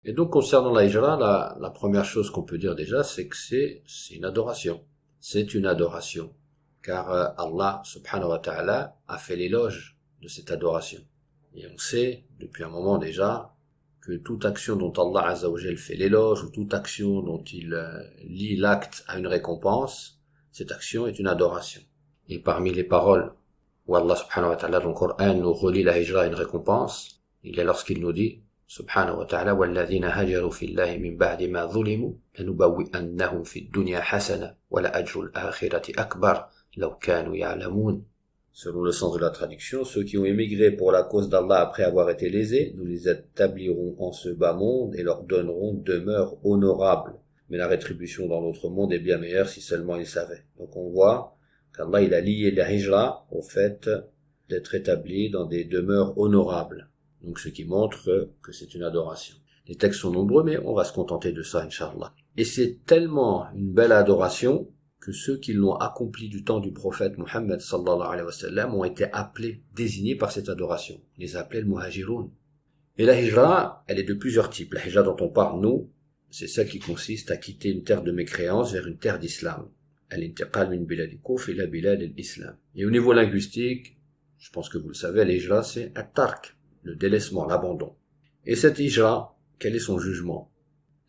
Et donc, concernant la hijra, la première chose qu'on peut dire déjà, c'est que c'est une adoration. C'est une adoration. Car Allah, subhanahu wa ta'ala, a fait l'éloge de cette adoration. Et on sait, depuis un moment déjà, que toute action dont Allah Azza wa Jal fait l'éloge, ou toute action dont il lie l'acte à une récompense, cette action est une adoration. Et parmi les paroles où Allah subhanahu wa ta'ala dans le Coran nous relie la hijra à une récompense, il est lorsqu'il nous dit subhanahu wa ta'ala وَالَّذِينَ هَجَرُوا فِي اللَّهِ مِنْ بَعْدِ مَا ظُلِمُوا لَنُبَوِّئَنَّهُمْ فِي الدُّنْيَا حَسَنَةً وَلَأَجْرُ الْآخِرَةِ أَكْبَرُ لَوْ كَانُوا يَعْلَمُونَ. Selon le sens de la traduction, ceux qui ont émigré pour la cause d'Allah après avoir été lésés, nous les établirons en ce bas monde et leur donnerons demeure honorable. Mais la rétribution dans l'autre monde est bien meilleure si seulement ils savaient. Donc on voit qu'Allah il a lié la hijra au fait d'être établi dans des demeures honorables. Donc ce qui montre que c'est une adoration. Les textes sont nombreux, mais on va se contenter de ça, Inch'Allah. Et c'est tellement une belle adoration que ceux qui l'ont accompli du temps du prophète Muhammad sallallahu alayhi wa sallam ont été appelés, désignés par cette adoration. On les appelait le muhajiroun. Et la hijra, elle est de plusieurs types. La hijra dont on parle, nous, c'est celle qui consiste à quitter une terre de mécréance vers une terre d'islam. Al-intiqal min bilad al-kufr ila bilad al-islam. Et au niveau linguistique, je pense que vous le savez, la hijra, c'est at-tark, le délaissement, l'abandon. Et cette hijra, quel est son jugement?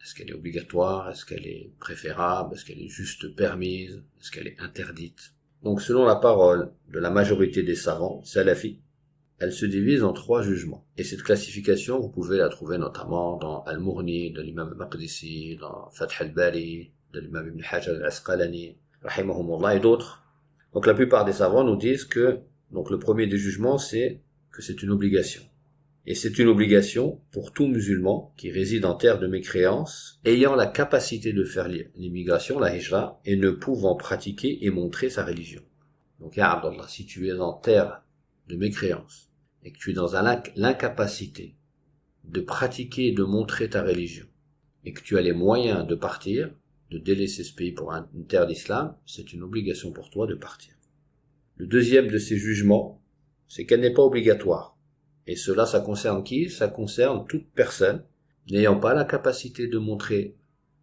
Est-ce qu'elle est obligatoire? Est-ce qu'elle est préférable? Est-ce qu'elle est juste permise? Est-ce qu'elle est interdite? Donc, selon la parole de la majorité des savants salafis, elle se divise en 3 jugements. Et cette classification, vous pouvez la trouver notamment dans Al-Mughni, de l'imam al-Maqdisi, dans Fath al-Bari, de l'imam Ibn Hajar al-Asqalani, rahimahumullah et d'autres. Donc, la plupart des savants nous disent que, donc, le premier des jugements, c'est que c'est une obligation. Et c'est une obligation pour tout musulman qui réside en terre de mécréance, ayant la capacité de faire l'immigration, la hijra, et ne pouvant pratiquer et montrer sa religion. Donc, ya Abdallah, si tu es en terre de mécréance, et que tu es dans l'incapacité de pratiquer et de montrer ta religion, et que tu as les moyens de partir, de délaisser ce pays pour une terre d'islam, c'est une obligation pour toi de partir. Le deuxième de ces jugements, c'est qu'elle n'est pas obligatoire. Et cela, ça concerne qui? Ça concerne toute personne n'ayant pas la capacité de montrer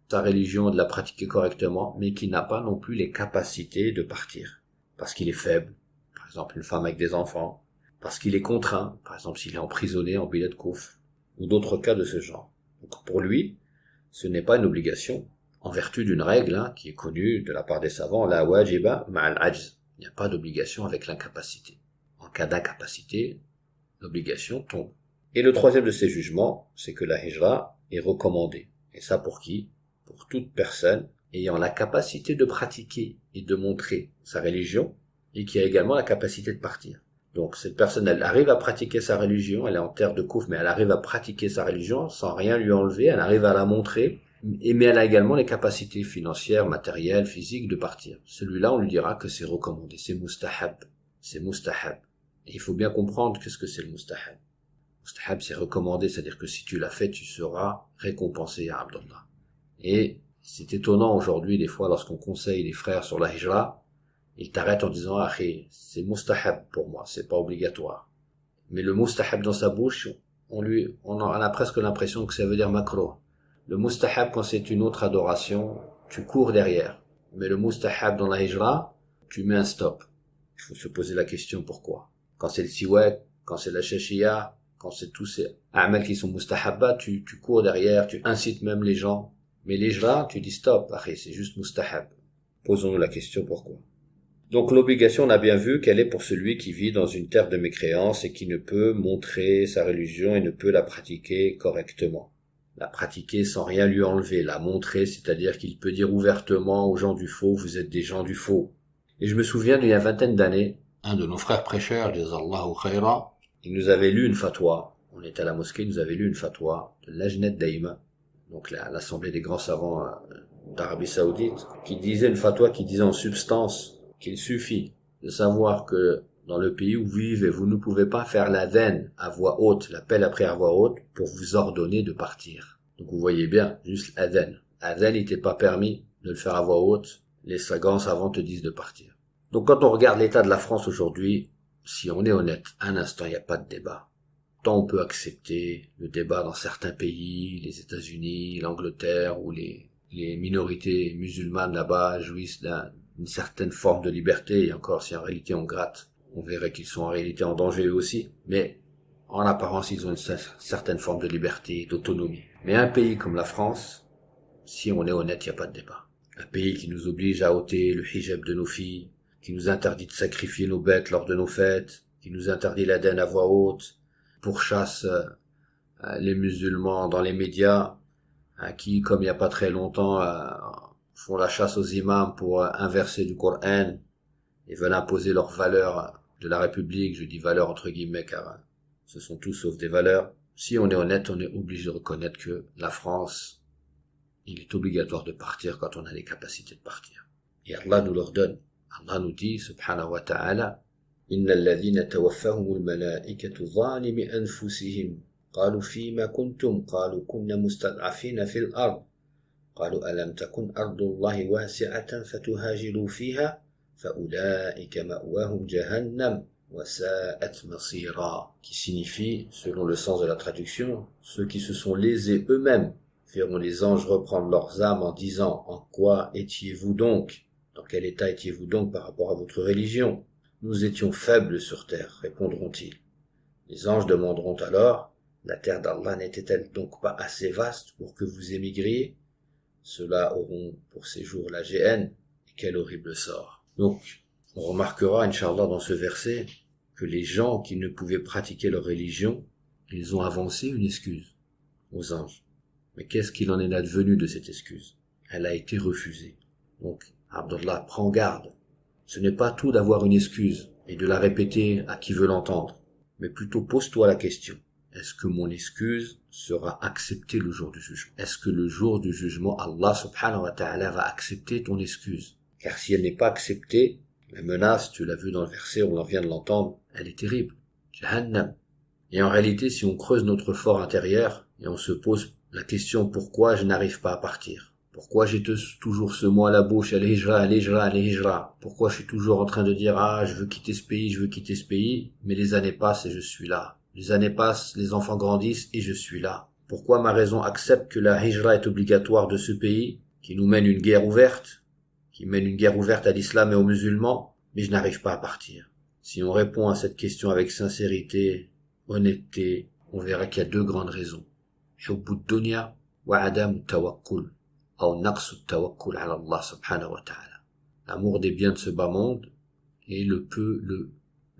sa religion et de la pratiquer correctement, mais qui n'a pas non plus les capacités de partir. Parce qu'il est faible, par exemple une femme avec des enfants, parce qu'il est contraint, par exemple s'il est emprisonné en bilad kouf, ou d'autres cas de ce genre. Donc pour lui, ce n'est pas une obligation, en vertu d'une règle qui est connue de la part des savants, la wajiba ma'al ajz. Il n'y a pas d'obligation avec l'incapacité. En cas d'incapacité, l'obligation tombe. Et le troisième de ces jugements, c'est que la hijra est recommandée. Et ça pour qui? Pour toute personne ayant la capacité de pratiquer et de montrer sa religion, et qui a également la capacité de partir. Donc cette personne, elle arrive à pratiquer sa religion, elle est en terre de kouf, mais elle arrive à pratiquer sa religion sans rien lui enlever, elle arrive à la montrer, mais elle a également les capacités financières, matérielles, physiques de partir. Celui-là, on lui dira que c'est recommandé, c'est mustahab. C'est mustahab. Et il faut bien comprendre qu'est-ce que c'est le mustahab. Mustahab, c'est recommandé, c'est-à-dire que si tu l'as fait, tu seras récompensé à Abdallah. Et c'est étonnant aujourd'hui, des fois, lorsqu'on conseille les frères sur la hijra, ils t'arrêtent en disant, ah, c'est mustahab pour moi, c'est pas obligatoire. Mais le mustahab dans sa bouche, on a presque l'impression que ça veut dire makruh. Le mustahab, quand c'est une autre adoration, tu cours derrière. Mais le mustahab dans la hijra, tu mets un stop. Il faut se poser la question pourquoi. Quand c'est le siwak, quand c'est la shashia, quand c'est tous ces a'mal qui sont mustahabba, tu cours derrière, tu incites même les gens. Mais l'hijra, tu dis stop, c'est juste mustahab. Posons-nous la question pourquoi. Donc l'obligation, on a bien vu qu'elle est pour celui qui vit dans une terre de mécréance et qui ne peut montrer sa religion et ne peut la pratiquer correctement. La pratiquer sans rien lui enlever, la montrer, c'est-à-dire qu'il peut dire ouvertement aux gens du faux, vous êtes des gens du faux. Et je me souviens d'il y a 20 d'années, un de nos frères prêcheurs, jazallahu khayra, il nous avait lu une fatwa. On était à la mosquée, il nous avait lu une fatwa de l'Ajnat Daïma, donc l'assemblée des grands savants d'Arabie Saoudite, qui disait une fatwa qui disait en substance qu'il suffit de savoir que dans le pays où vous vivez, vous ne pouvez pas faire l'adhan à voix haute, l'appel à prière à voix haute, pour vous ordonner de partir. Donc vous voyez bien, juste l'adhan. L'adhan n'était pas permis de le faire à voix haute, les grands savants te disent de partir. Donc quand on regarde l'état de la France aujourd'hui, si on est honnête, un instant, il n'y a pas de débat. Autant on peut accepter le débat dans certains pays, les États-Unis, l'Angleterre, où les minorités musulmanes là-bas jouissent d'une certaine forme de liberté, et encore si en réalité on gratte, on verrait qu'ils sont en réalité en danger eux aussi, mais en apparence ils ont une certaine forme de liberté, d'autonomie. Mais un pays comme la France, si on est honnête, il n'y a pas de débat. Un pays qui nous oblige à ôter le hijab de nos filles, qui nous interdit de sacrifier nos bêtes lors de nos fêtes, qui nous interdit l'adhan à voix haute, pourchasse les musulmans dans les médias, qui, comme il n'y a pas très longtemps, font la chasse aux imams pour inverser du Coran et veulent imposer leurs valeurs de la République. Je dis valeurs entre guillemets car ce sont tout sauf des valeurs. Si on est honnête, on est obligé de reconnaître que la France, il est obligatoire de partir quand on a les capacités de partir. Et Allah nous l'ordonne. Allah nous dit, subhanahu wa ta'ala, إن الذين توفاهم الملائكة ظالم أنفسهم قالوا فيما كنتم قالوا كنا مستضعفين في الأرض قالوا ألم تكن أرض الله واسعة فتهاجروا فيها فأولئك مأواهم جهنم وساءت مصيرا, qui signifie, selon le sens de la traduction, ceux qui se sont lésés eux-mêmes verront les anges reprendre leurs âmes en disant, en quoi étiez-vous donc? Dans quel état étiez-vous donc par rapport à votre religion? Nous étions faibles sur terre, répondront-ils. Les anges demanderont alors, la terre d'Allah n'était-elle donc pas assez vaste pour que vous émigriez? Ceux-là auront pour séjour la géhenne, et quel horrible sort. Donc, on remarquera, Inch'Allah, dans ce verset, que les gens qui ne pouvaient pratiquer leur religion, ils ont avancé une excuse aux anges. Mais qu'est-ce qu'il en est advenu de cette excuse? Elle a été refusée. Donc, Abdullah, prends garde. Ce n'est pas tout d'avoir une excuse et de la répéter à qui veut l'entendre, mais plutôt pose-toi la question. Est-ce que mon excuse sera acceptée le jour du jugement? Est-ce que le jour du jugement, Allah subhanahu wa ta'ala va accepter ton excuse? Car si elle n'est pas acceptée, la menace, tu l'as vu dans le verset, on en vient de l'entendre, elle est terrible. Jahannam. Et en réalité, si on creuse notre fort intérieur et on se pose la question pourquoi je n'arrive pas à partir? Pourquoi j'ai toujours ce mot à la bouche, al-hijra, al-hijra, al-hijra? Pourquoi je suis toujours en train de dire, je veux quitter ce pays, je veux quitter ce pays, mais les années passent et je suis là. Les années passent, les enfants grandissent et je suis là. Pourquoi ma raison accepte que la hijra est obligatoire de ce pays, qui nous mène une guerre ouverte, qui mène une guerre ouverte à l'islam et aux musulmans, mais je n'arrive pas à partir? Si on répond à cette question avec sincérité, honnêteté, on verra qu'il y a deux grandes raisons. Hubbu dunya wa adam tawakkul. L'amour des biens de ce bas monde et le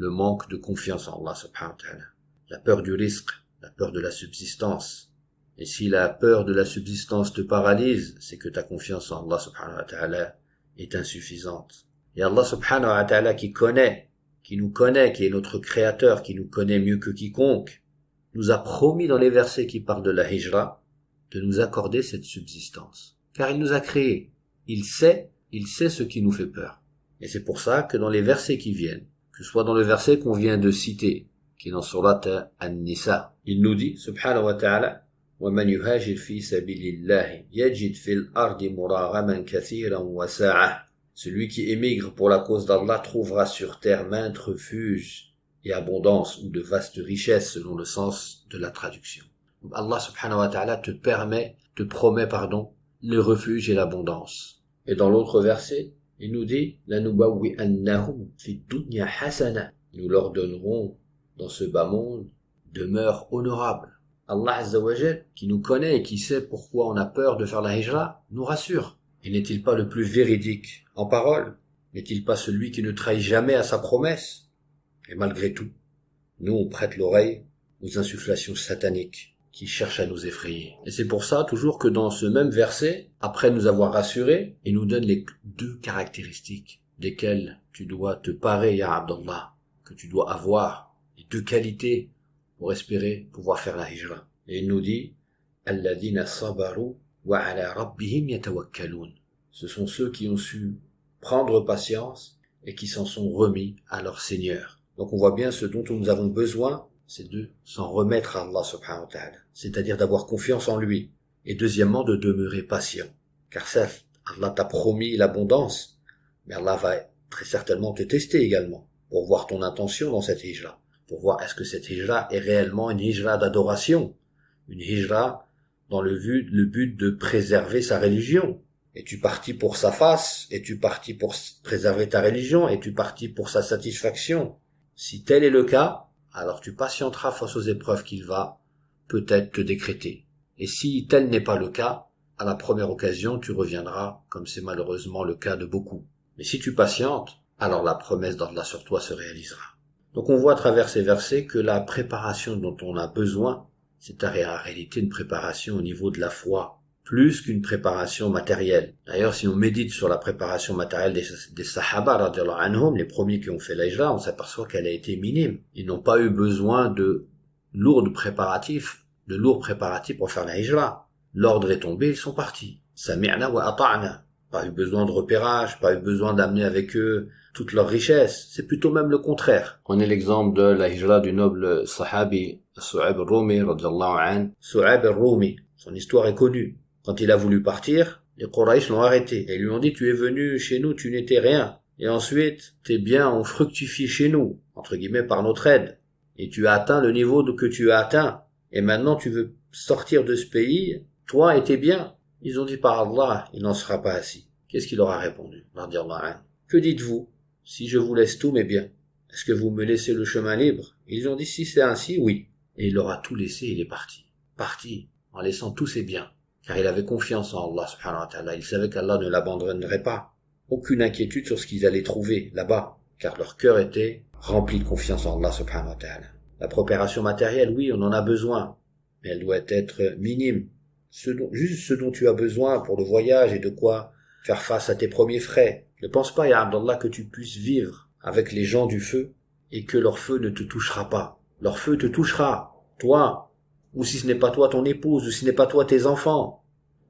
manque de confiance en Allah subhanahu wa ta'ala. La peur du risque, la peur de la subsistance. Et si la peur de la subsistance te paralyse, c'est que ta confiance en Allah subhanahu wa ta'ala est insuffisante. Et Allah subhanahu wa ta'ala qui nous connaît, qui est notre créateur, qui nous connaît mieux que quiconque, nous a promis dans les versets qui parlent de la hijra de nous accorder cette subsistance. Car il nous a créés. Il sait ce qui nous fait peur. Et c'est pour ça que dans les versets qui viennent, que ce soit dans le verset qu'on vient de citer, qui est dans Surat An-Nisa, il nous dit, subhanahu wa ta'ala, وَمَنْ يُهَاجِرْ فِي سَبِيلِ اللَّهِ يَجِدْ فِي الْأَرْضِ مُرَاغَمًا كَثِيرًا وَسَعَةً. Celui qui émigre pour la cause d'Allah trouvera sur terre maintes refuges et abondance ou de vastes richesses selon le sens de la traduction. Donc Allah subhanahu wa ta'ala te promet, le refuge et l'abondance. Et dans l'autre verset, il nous dit لَنُبَوِّئَنَّهُمْ فِي الدُّنْيَا حَسَنًا. Nous leur donnerons dans ce bas monde demeure honorable. Allah Azza wa Jal, qui nous connaît et qui sait pourquoi on a peur de faire la hijra, nous rassure. Et n'est-il pas le plus véridique en parole? N'est-il pas celui qui ne trahit jamais à sa promesse? Et malgré tout, nous on prête l'oreille aux insufflations sataniques qui cherchent à nous effrayer. Et c'est pour ça toujours que dans ce même verset, après nous avoir rassurés, il nous donne les deux caractéristiques desquelles tu dois te parer, ya Abdallah, que tu dois avoir, les deux qualités pour espérer pouvoir faire la hijra. Et il nous dit alladhina sabaru wa ala rabbihim yatawakkalun. Ce sont ceux qui ont su prendre patience et qui s'en sont remis à leur Seigneur. Donc on voit bien ce dont nous avons besoin, c'est de s'en remettre à Allah subhanahu wa ta'ala, c'est-à-dire d'avoir confiance en lui. Et deuxièmement, de demeurer patient. Car certes, Allah t'a promis l'abondance, mais Allah va très certainement te tester également, pour voir ton intention dans cette hijra. pour voir est-ce que cette hijra est réellement une hijra d'adoration, une hijra dans le but de préserver sa religion. Es-tu parti pour sa face? Es-tu parti pour préserver ta religion? Es-tu parti pour sa satisfaction? Si tel est le cas, alors tu patienteras face aux épreuves qu'il va peut-être te décréter. Et si tel n'est pas le cas, à la première occasion, tu reviendras, comme c'est malheureusement le cas de beaucoup. Mais si tu patientes, alors la promesse d'Allah sur toi se réalisera. Donc on voit à travers ces versets que la préparation dont on a besoin, c'est en réalité une préparation au niveau de la foi, plus qu'une préparation matérielle. D'ailleurs, si on médite sur la préparation matérielle des Sahaba, radiallahu anhum, les premiers qui ont fait la hijra, on s'aperçoit qu'elle a été minime. Ils n'ont pas eu besoin de lourds préparatifs pour faire la hijra. L'ordre est tombé, ils sont partis. Sami'na wa ata'na. Pas eu besoin de repérage, pas eu besoin d'amener avec eux toute leur richesse. C'est plutôt même le contraire. On est l'exemple de la hijra du noble sahabi Su'ab al-Rumi, radiallahu anhu. Su'ab al-Rumi, son histoire est connue. Quand il a voulu partir, les Quraysh l'ont arrêté et lui ont dit « Tu es venu chez nous, tu n'étais rien. Et ensuite, tes biens ont fructifié chez nous, entre guillemets, par notre aide. Et tu as atteint le niveau que tu as atteint. Et maintenant, tu veux sortir de ce pays, toi et tes biens. » Ils ont dit « Par Allah, il n'en sera pas ainsi. » Qu'est-ce qu'il leur a répondu? Que dites-vous si je vous laisse tous mes biens? Est-ce que vous me laissez le chemin libre? Ils ont dit « Si c'est ainsi, oui. » Et il leur a tout laissé, il est parti. Parti, en laissant tous ses biens. Car il avait confiance en Allah subhanahu wa ta'ala. Il savait qu'Allah ne l'abandonnerait pas. Aucune inquiétude sur ce qu'ils allaient trouver là-bas. Car leur cœur était rempli de confiance en Allah subhanahu wa ta'ala. La préparation matérielle, oui, on en a besoin. Mais elle doit être minime. Juste ce dont tu as besoin pour le voyage et de quoi faire face à tes premiers frais. Ne pense pas, ya Abdallah, que tu puisses vivre avec les gens du feu et que leur feu ne te touchera pas. Leur feu te touchera. Toi, ou si ce n'est pas toi ton épouse, ou si ce n'est pas toi tes enfants.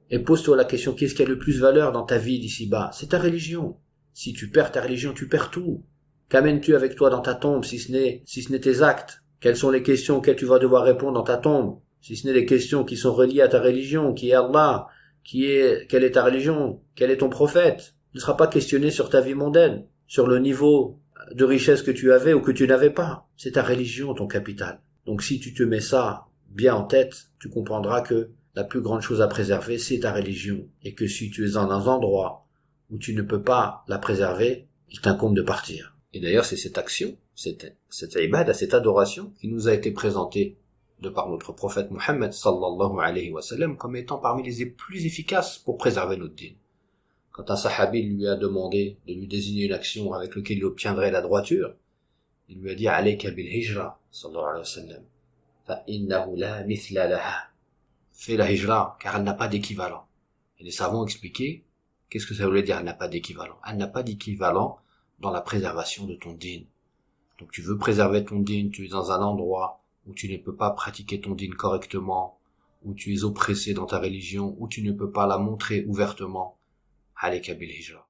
Et pose-toi la question, qu'est-ce qui a le plus valeur dans ta vie d'ici-bas? C'est ta religion. Si tu perds ta religion, tu perds tout. Qu'amènes-tu avec toi dans ta tombe, si ce n'est tes actes? Quelles sont les questions auxquelles tu vas devoir répondre dans ta tombe? Si ce n'est les questions qui sont reliées à ta religion, qui est Allah, quelle est ta religion? Quel est ton prophète? Tu ne seras pas questionné sur ta vie mondaine, sur le niveau de richesse que tu avais ou que tu n'avais pas. C'est ta religion, ton capital. Donc si tu te mets ça bien en tête, tu comprendras que la plus grande chose à préserver, c'est ta religion. Et que si tu es dans un endroit où tu ne peux pas la préserver, il t'incombe de partir. Et d'ailleurs, c'est cette action, cette ibada, cette adoration qui nous a été présentée de par notre prophète Mohammed sallallahu alayhi wa sallam comme étant parmi les plus efficaces pour préserver notre dîn. Quand un sahabi lui a demandé de lui désigner une action avec laquelle il obtiendrait la droiture, il lui a dit « Alayka bil hijra » sallallahu alayhi wa sallam. فَإِنَّهُ لَا مِثْلَ لَهَا. Fais la hijra, car elle n'a pas d'équivalent. Et les savants ont expliqué, qu'est-ce que ça voulait dire, elle n'a pas d'équivalent? Elle n'a pas d'équivalent dans la préservation de ton dîn. Donc tu veux préserver ton dîn, tu es dans un endroit où tu ne peux pas pratiquer ton dîn correctement, où tu es oppressé dans ta religion, où tu ne peux pas la montrer ouvertement. Alayka bil hijra.